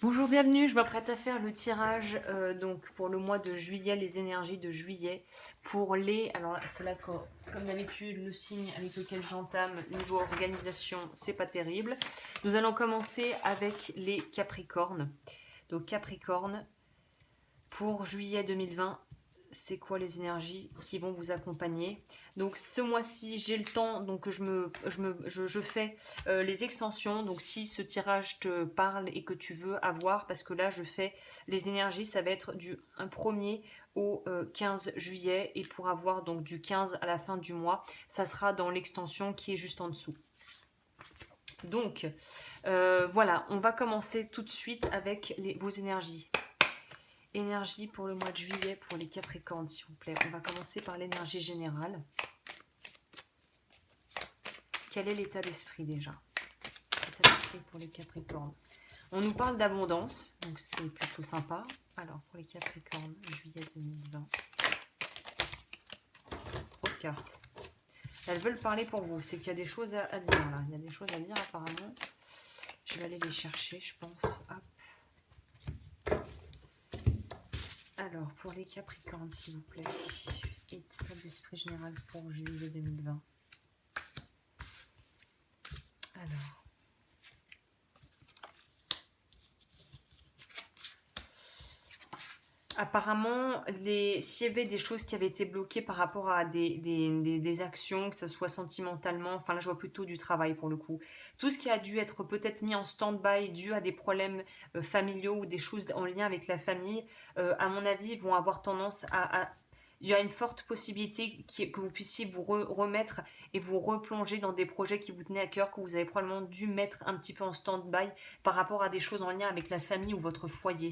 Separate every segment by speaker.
Speaker 1: Bonjour, bienvenue. Je m'apprête à faire le tirage donc pour le mois de juillet, les énergies de juillet pour les. Alors c'est là que, comme d'habitude, le signe avec lequel j'entame niveau organisation, c'est pas terrible. Nous allons commencer avec les Capricornes. Donc Capricorne pour juillet 2020. C'est quoi les énergies qui vont vous accompagner? Donc ce mois-ci, j'ai le temps, donc je fais les extensions. Donc si ce tirage te parle et que tu veux avoir, parce que là je fais les énergies, ça va être du 1er au 15 juillet, et pour avoir donc du 15 à la fin du mois, ça sera dans l'extension qui est juste en dessous. Donc voilà, on va commencer tout de suite avec vos énergies. Énergie pour le mois de juillet pour les Capricornes, s'il vous plaît. On va commencer par l'énergie générale. Quel est l'état d'esprit déjà? L'état d'esprit pour les Capricornes. On nous parle d'abondance, donc c'est plutôt sympa. Alors, pour les Capricornes, juillet 2020. Trop de cartes. Elles veulent parler pour vous. C'est qu'il y a des choses à dire là. Il y a des choses à dire apparemment. Je vais aller les chercher, je pense. Hop. Alors, pour les Capricornes, s'il vous plaît. État d'esprit général pour juillet 2020. Alors. Apparemment, s'il y avait des choses qui avaient été bloquées par rapport à des actions, que ce soit sentimentalement, enfin là je vois plutôt du travail pour le coup. Tout ce qui a dû être peut-être mis en stand-by dû à des problèmes familiaux ou des choses en lien avec la famille, à mon avis, vont avoir tendance il y a une forte possibilité que vous puissiez vous remettre et vous replonger dans des projets qui vous tenaient à cœur, que vous avez probablement dû mettre un petit peu en stand-by par rapport à des choses en lien avec la famille ou votre foyer.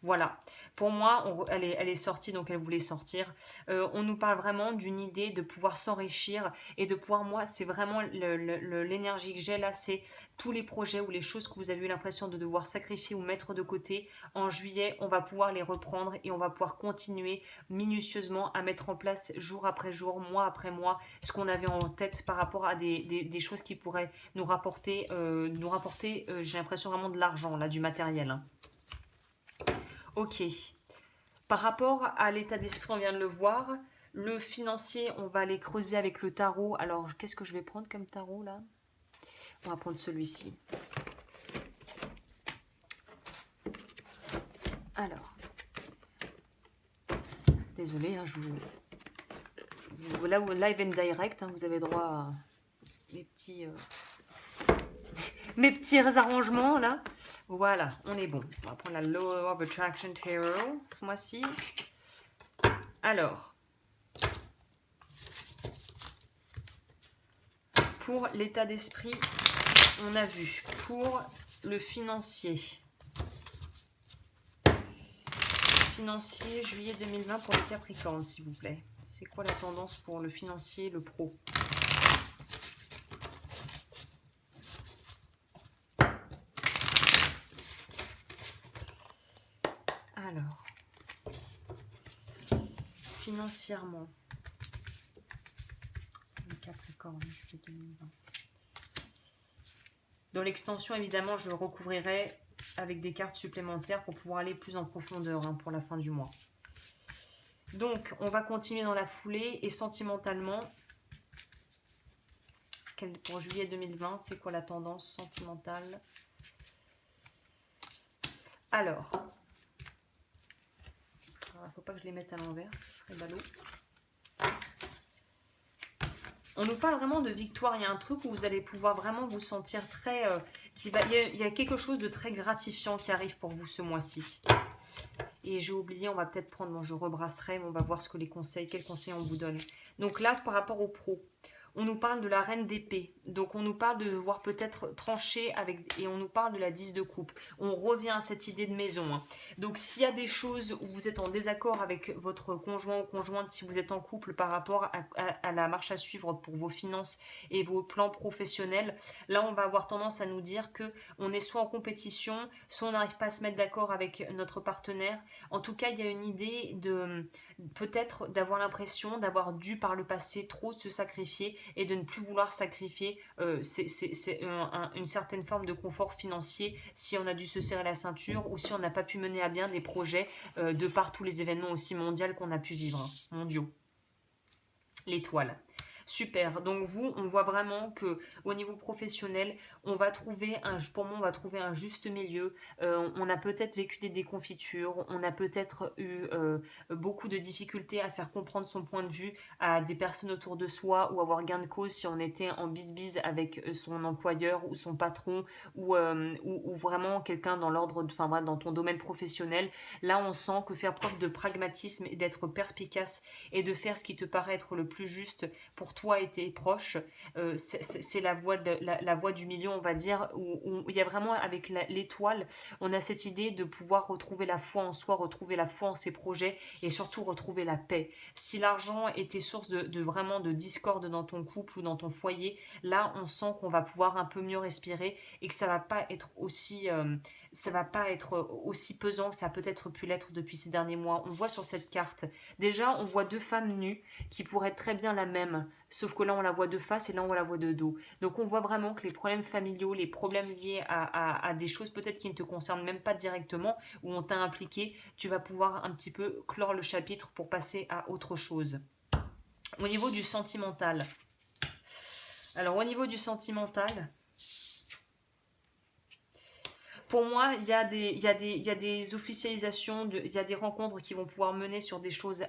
Speaker 1: Voilà, pour moi, elle est sortie, donc elle voulait sortir. On nous parle vraiment d'une idée de pouvoir s'enrichir et de pouvoir, moi, c'est vraiment l'énergie que j'ai là, c'est tous les projets ou les choses que vous avez eu l'impression de devoir sacrifier ou mettre de côté. En juillet, on va pouvoir les reprendre et on va pouvoir continuer minutieusement à mettre en place jour après jour, mois après mois, ce qu'on avait en tête par rapport à des choses qui pourraient nous rapporter, j'ai l'impression vraiment de l'argent, là, du matériel, hein. Ok. Par rapport à l'état d'esprit, on vient de le voir. Le financier, on va aller creuser avec le tarot. Alors, qu'est-ce que je vais prendre comme tarot là? On va prendre celui-ci. Alors, désolé, hein, là, live and direct, hein, vous avez droit à mes petits, mes petits arrangements là. Voilà, on est bon. On va prendre la Law of Attraction Tarot ce mois-ci. Alors, pour l'état d'esprit, on a vu. Pour le financier. Financier, juillet 2020 pour les Capricornes, s'il vous plaît. C'est quoi la tendance pour le financier, le pro? Alors, financièrement, les Capricornes, juillet 2020. Dans l'extension, évidemment, je recouvrirai avec des cartes supplémentaires pour pouvoir aller plus en profondeur, hein, pour la fin du mois. Donc, on va continuer dans la foulée et sentimentalement, pour juillet 2020, c'est quoi la tendance sentimentale? Alors, il ne faut pas que je les mette à l'envers, ce serait ballot. On nous parle vraiment de victoire. Il y a un truc où vous allez pouvoir vraiment vous sentir très... il y a quelque chose de très gratifiant qui arrive pour vous ce mois-ci. Et j'ai oublié, on va peut-être prendre... Bon, je rebrasserai, mais on va voir quels conseils on vous donne. Donc là, par rapport aux pros, on nous parle de la reine d'épée. Donc on nous parle de devoir peut-être trancher et on nous parle de la 10 de coupe. On revient à cette idée de maison, hein. Donc s'il y a des choses où vous êtes en désaccord avec votre conjoint ou conjointe, si vous êtes en couple par rapport à la marche à suivre pour vos finances et vos plans professionnels, là on va avoir tendance à nous dire que on est soit en compétition, soit on n'arrive pas à se mettre d'accord avec notre partenaire. En tout cas, il y a une idée de peut-être d'avoir l'impression d'avoir dû par le passé trop se sacrifier et de ne plus vouloir sacrifier une certaine forme de confort financier si on a dû se serrer la ceinture ou si on n'a pas pu mener à bien des projets de par tous les événements aussi mondiaux qu'on a pu vivre, mondiaux. L'étoile. Super. Donc vous, on voit vraiment que au niveau professionnel, pour moi, on va trouver un juste milieu. On a peut-être vécu des déconfitures, on a peut-être eu beaucoup de difficultés à faire comprendre son point de vue à des personnes autour de soi ou avoir gain de cause si on était en bisbise avec son employeur ou son patron ou vraiment quelqu'un dans l'ordre, enfin voilà, dans ton domaine professionnel. Là, on sent que faire preuve de pragmatisme et d'être perspicace et de faire ce qui te paraît être le plus juste pour toi et tes proches, c'est la voie du milieu, on va dire, où il y a vraiment avec l'étoile, on a cette idée de pouvoir retrouver la foi en soi, retrouver la foi en ses projets et surtout retrouver la paix. Si l'argent était source de vraiment de discorde dans ton couple ou dans ton foyer, là on sent qu'on va pouvoir un peu mieux respirer et que ça va pas être aussi pesant que ça a peut-être pu l'être depuis ces derniers mois. On voit sur cette carte, déjà on voit deux femmes nues qui pourraient être très bien la même, sauf que là on la voit de face et là on la voit de dos. Donc on voit vraiment que les problèmes familiaux, les problèmes liés à des choses peut-être qui ne te concernent même pas directement, où on t'a impliqué, tu vas pouvoir un petit peu clore le chapitre pour passer à autre chose. Au niveau du sentimental. Alors au niveau du sentimental, pour moi, il y a des officialisations, il y a des rencontres qui vont pouvoir mener sur des choses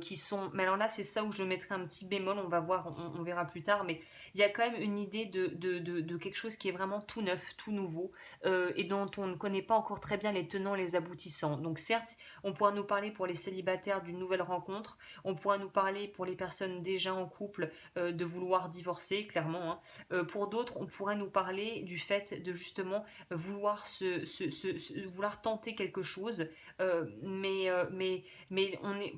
Speaker 1: qui sont... Mais alors là, c'est ça où je mettrai un petit bémol, on va voir, on verra plus tard, mais il y a quand même une idée de quelque chose qui est vraiment tout neuf, tout nouveau, et dont on ne connaît pas encore très bien les tenants, les aboutissants. Donc certes, on pourra nous parler pour les célibataires d'une nouvelle rencontre, on pourra nous parler pour les personnes déjà en couple de vouloir divorcer, clairement, hein. Pour d'autres, on pourrait nous parler du fait de justement vouloir vouloir tenter quelque chose, mais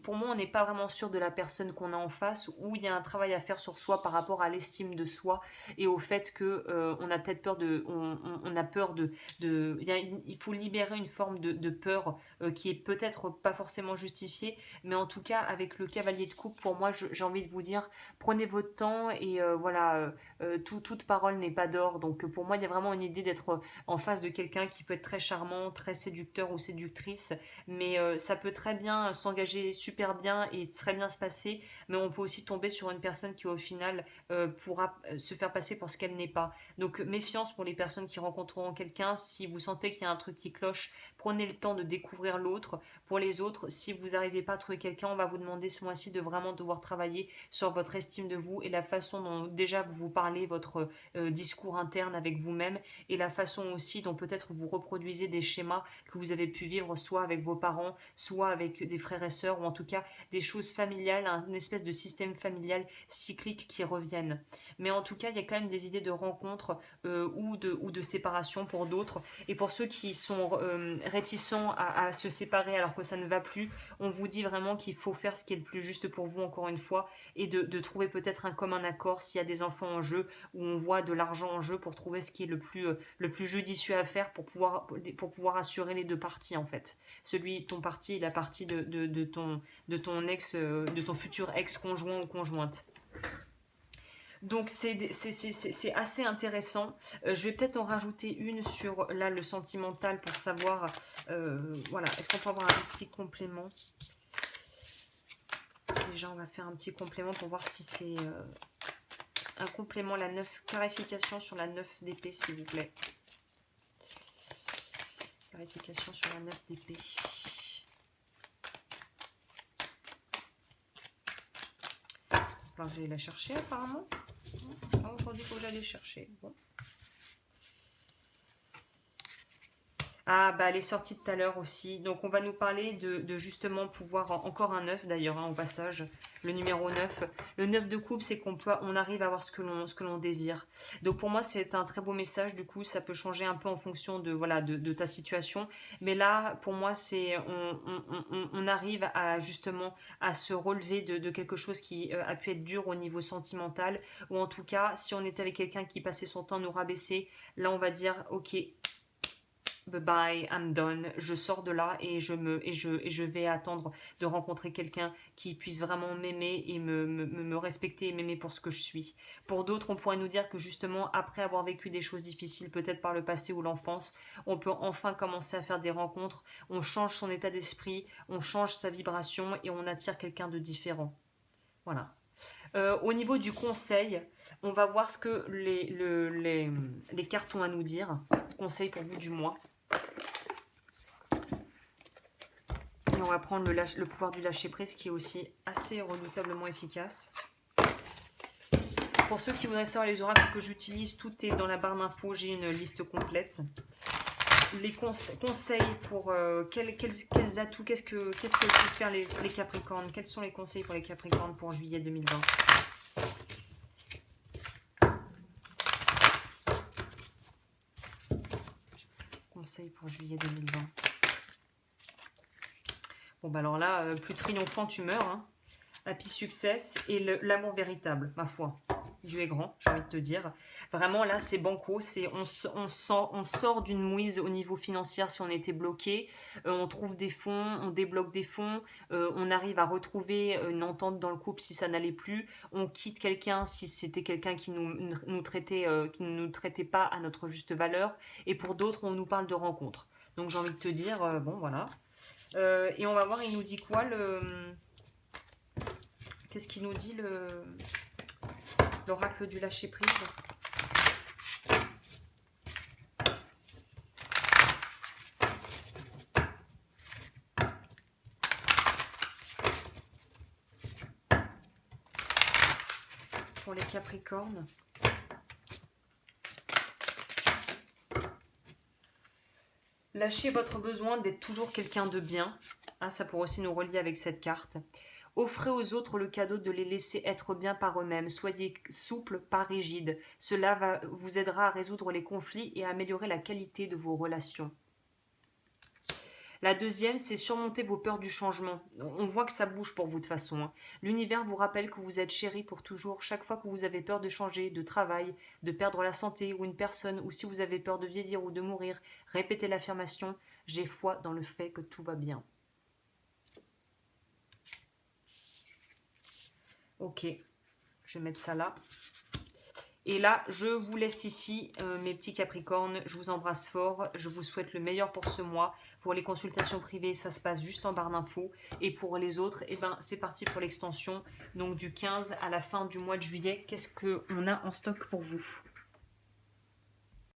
Speaker 1: pour moi on n'est pas vraiment sûr de la personne qu'on a en face, où il y a un travail à faire sur soi par rapport à l'estime de soi et au fait que on a peut-être peur on a peur il faut libérer une forme de peur qui est peut-être pas forcément justifiée, mais en tout cas avec le cavalier de coupe, pour moi j'ai envie de vous dire, prenez votre temps et voilà, toute parole n'est pas d'or, donc pour moi il y a vraiment une idée d'être en face de quelqu'un qui peut être très charmant, très séducteur ou séductrice, mais ça peut très bien s'engager super bien et très bien se passer, mais on peut aussi tomber sur une personne qui au final pourra se faire passer pour ce qu'elle n'est pas. Donc méfiance pour les personnes qui rencontreront quelqu'un, si vous sentez qu'il y a un truc qui cloche, prenez le temps de découvrir l'autre. Pour les autres, si vous n'arrivez pas à trouver quelqu'un, on va vous demander ce mois-ci de vraiment devoir travailler sur votre estime de vous et la façon dont déjà vous parlez, votre discours interne avec vous-même, et la façon aussi dont peut-être vous reproduisez des schémas que vous avez pu vivre soit avec vos parents, soit avec des frères et sœurs, ou en tout cas des choses familiales, une espèce de système familial cyclique qui reviennent. Mais en tout cas, il y a quand même des idées de rencontre ou de séparation pour d'autres. Et pour ceux qui sont réticents à se séparer alors que ça ne va plus, on vous dit vraiment qu'il faut faire ce qui est le plus juste pour vous, encore une fois, et de trouver peut-être un commun accord s'il y a des enfants en jeu, où on voit de l'argent en jeu, pour trouver ce qui est le plus judicieux à faire pour pouvoir assurer les deux parties, en fait. Ton parti et la partie de ton ex, de ton futur ex-conjoint ou conjointe. Donc c'est assez intéressant. Je vais peut-être en rajouter une sur là le sentimental pour savoir, voilà, est-ce qu'on peut avoir un petit complément? Déjà on va faire un petit complément pour voir si c'est un complément, la 9, clarification sur la 9 d'épée s'il vous plaît. Clarification sur la 9 d'épée. Alors je vais la chercher apparemment. Ah, aujourd'hui il faut que j'aille chercher. Bon. Ah bah elle est sortie tout à l'heure aussi. Donc on va nous parler de justement pouvoir, encore un 9 d'ailleurs, hein, au passage, le numéro 9. Le 9 de coupe, c'est on arrive à avoir ce que l'on désire. Donc pour moi c'est un très beau message, du coup ça peut changer un peu en fonction de ta situation. Mais là pour moi c'est on arrive à justement à se relever de quelque chose qui a pu être dur au niveau sentimental. Ou en tout cas si on était avec quelqu'un qui passait son temps à nous rabaisser, là on va dire ok, bye, I'm done, je sors de là et je vais attendre de rencontrer quelqu'un qui puisse vraiment m'aimer et me respecter et m'aimer pour ce que je suis. Pour d'autres, on pourrait nous dire que justement, après avoir vécu des choses difficiles, peut-être par le passé ou l'enfance, on peut enfin commencer à faire des rencontres, on change son état d'esprit, on change sa vibration et on attire quelqu'un de différent. Voilà. Au niveau du conseil, on va voir ce que les cartes ont à nous dire. Conseil pour vous du mois. Et on va prendre le pouvoir du lâcher-prise qui est aussi assez redoutablement efficace. Pour ceux qui voudraient savoir les oracles que j'utilise, tout est dans la barre d'infos, j'ai une liste complète. Les conseils pour quels atouts, qu'est-ce que peuvent faire les Capricornes? Quels sont les conseils pour les Capricornes pour juillet 2020? Conseils pour juillet 2020. Bon bah alors là, plus triomphant tu meurs, hein. Happy Success et l'amour véritable, ma foi. Dieu est grand, j'ai envie de te dire. Vraiment, là, c'est banco. On sort d'une mouise au niveau financier si on était bloqué. On trouve des fonds, on débloque des fonds. On arrive à retrouver une entente dans le couple si ça n'allait plus. On quitte quelqu'un si c'était quelqu'un qui nous traitait pas à notre juste valeur. Et pour d'autres, on nous parle de rencontres. Donc, j'ai envie de te dire, bon, voilà. Et on va voir, il nous dit quoi Qu'est-ce qu'il nous dit l'oracle du lâcher-prise? Pour les Capricornes. Lâchez votre besoin d'être toujours quelqu'un de bien. Ah, ça pourrait aussi nous relier avec cette carte. Offrez aux autres le cadeau de les laisser être bien par eux-mêmes. Soyez souple, pas rigide. Cela vous aidera à résoudre les conflits et à améliorer la qualité de vos relations. La deuxième, c'est surmonter vos peurs du changement. On voit que ça bouge pour vous de toute façon. L'univers vous rappelle que vous êtes chéri pour toujours. Chaque fois que vous avez peur de changer de travail, de perdre la santé ou une personne, ou si vous avez peur de vieillir ou de mourir, répétez l'affirmation « J'ai foi dans le fait que tout va bien ». Ok, je vais mettre ça là. Et là, je vous laisse ici, mes petits Capricornes. Je vous embrasse fort. Je vous souhaite le meilleur pour ce mois. Pour les consultations privées, ça se passe juste en barre d'infos. Et pour les autres, eh ben, c'est parti pour l'extension. Donc du 15 à la fin du mois de juillet, qu'est-ce qu'on a en stock pour vous?